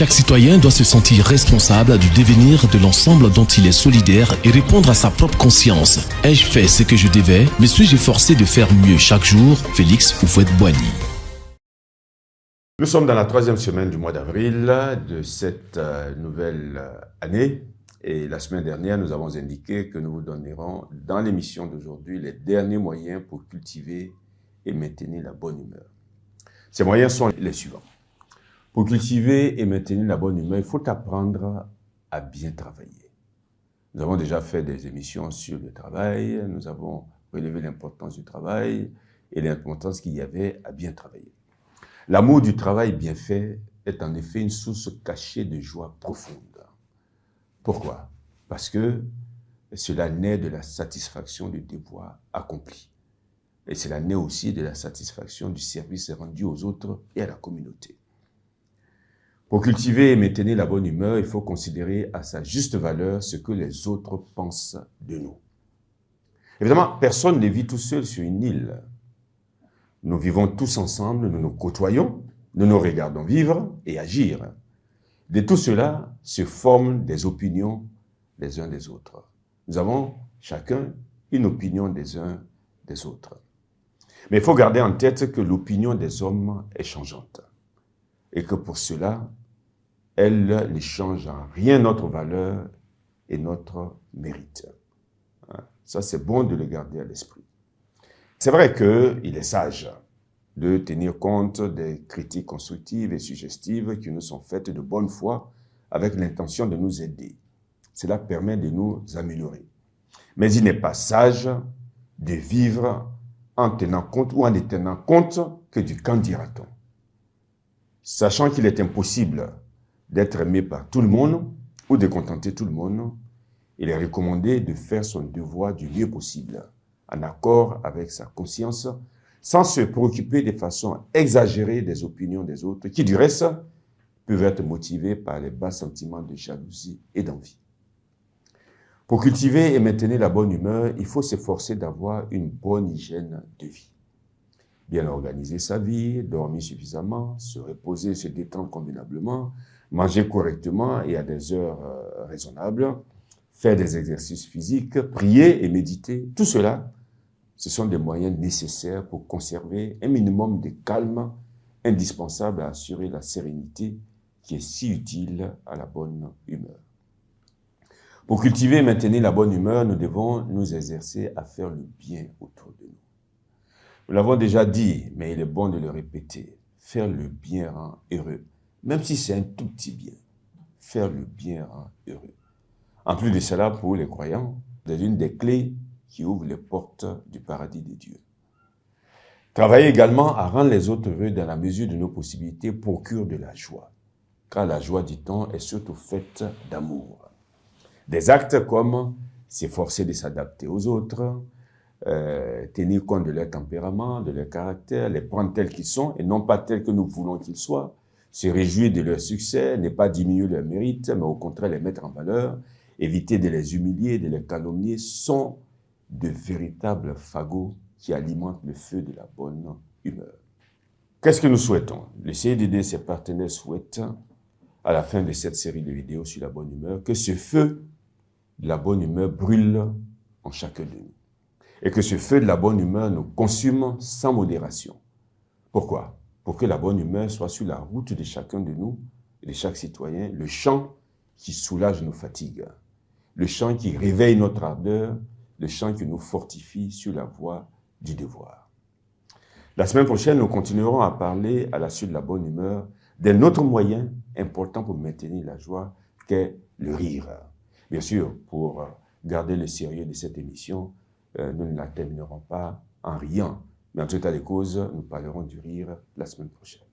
Chaque citoyen doit se sentir responsable du devenir de l'ensemble dont il est solidaire et répondre à sa propre conscience. Ai-je fait ce que je devais? Me suis-je efforcé de faire mieux chaque jour? Félix Houphouët-Boigny. Nous sommes dans la troisième semaine du mois d'avril de cette nouvelle année. Et la semaine dernière, nous avons indiqué que nous vous donnerons dans l'émission d'aujourd'hui les derniers moyens pour cultiver et maintenir la bonne humeur. Ces moyens sont les suivants. Pour cultiver et maintenir la bonne humeur, il faut apprendre à bien travailler. Nous avons déjà fait des émissions sur le travail, nous avons relevé l'importance du travail et l'importance qu'il y avait à bien travailler. L'amour du travail bien fait est en effet une source cachée de joie profonde. Pourquoi? Parce que cela naît de la satisfaction du devoir accompli. Et cela naît aussi de la satisfaction du service rendu aux autres et à la communauté. Pour cultiver et maintenir la bonne humeur, il faut considérer à sa juste valeur ce que les autres pensent de nous. Évidemment, personne ne vit tout seul sur une île. Nous vivons tous ensemble, nous nous côtoyons, nous nous regardons vivre et agir. De tout cela se forment des opinions des uns des autres. Nous avons chacun une opinion des uns des autres. Mais il faut garder en tête que l'opinion des hommes est changeante et que pour cela, elle ne change en rien notre valeur et notre mérite. Ça, c'est bon de le garder à l'esprit. C'est vrai qu'il est sage de tenir compte des critiques constructives et suggestives qui nous sont faites de bonne foi avec l'intention de nous aider. Cela permet de nous améliorer. Mais il n'est pas sage de vivre en tenant compte ou en ne tenant compte que du qu'en dira-t-on. Sachant qu'il est impossible d'être aimé par tout le monde ou de contenter tout le monde, il est recommandé de faire son devoir du mieux possible, en accord avec sa conscience, sans se préoccuper de façon exagérée des opinions des autres, qui du reste peuvent être motivés par les bas sentiments de jalousie et d'envie. Pour cultiver et maintenir la bonne humeur, il faut s'efforcer d'avoir une bonne hygiène de vie. Bien organiser sa vie, dormir suffisamment, se reposer, se détendre convenablement, manger correctement et à des heures raisonnables, faire des exercices physiques, prier et méditer, tout cela, ce sont des moyens nécessaires pour conserver un minimum de calme indispensable à assurer la sérénité qui est si utile à la bonne humeur. Pour cultiver et maintenir la bonne humeur, nous devons nous exercer à faire le bien autour de nous. Nous l'avons déjà dit, mais il est bon de le répéter. Faire le bien rend heureux, même si c'est un tout petit bien. Faire le bien rend heureux. En plus de cela, pour les croyants, c'est une des clés qui ouvre les portes du paradis de Dieu. Travailler également à rendre les autres heureux dans la mesure de nos possibilités procure de la joie. Car la joie, dit-on, est surtout faite d'amour. Des actes comme s'efforcer de s'adapter aux autres, tenir compte de leur tempérament, de leur caractère, les prendre tels qu'ils sont et non pas tels que nous voulons qu'ils soient, se réjouir de leur succès, ne pas diminuer leur mérite, mais au contraire les mettre en valeur, éviter de les humilier, de les calomnier, sont de véritables fagots qui alimentent le feu de la bonne humeur. Qu'est-ce que nous souhaitons? Le CIDD et ses partenaires souhaitent, à la fin de cette série de vidéos sur la bonne humeur, que ce feu de la bonne humeur brûle en chacun de nous. Et que ce feu de la bonne humeur nous consume sans modération. Pourquoi? Pour que la bonne humeur soit sur la route de chacun de nous et de chaque citoyen, le chant qui soulage nos fatigues, le chant qui réveille notre ardeur, le chant qui nous fortifie sur la voie du devoir. La semaine prochaine, nous continuerons à parler, à la suite de la bonne humeur, d'un autre moyen important pour maintenir la joie, qu'est le rire. Bien sûr, pour garder le sérieux de cette émission, nous ne la terminerons pas en riant. Mais en tout état de cause, nous parlerons du rire la semaine prochaine.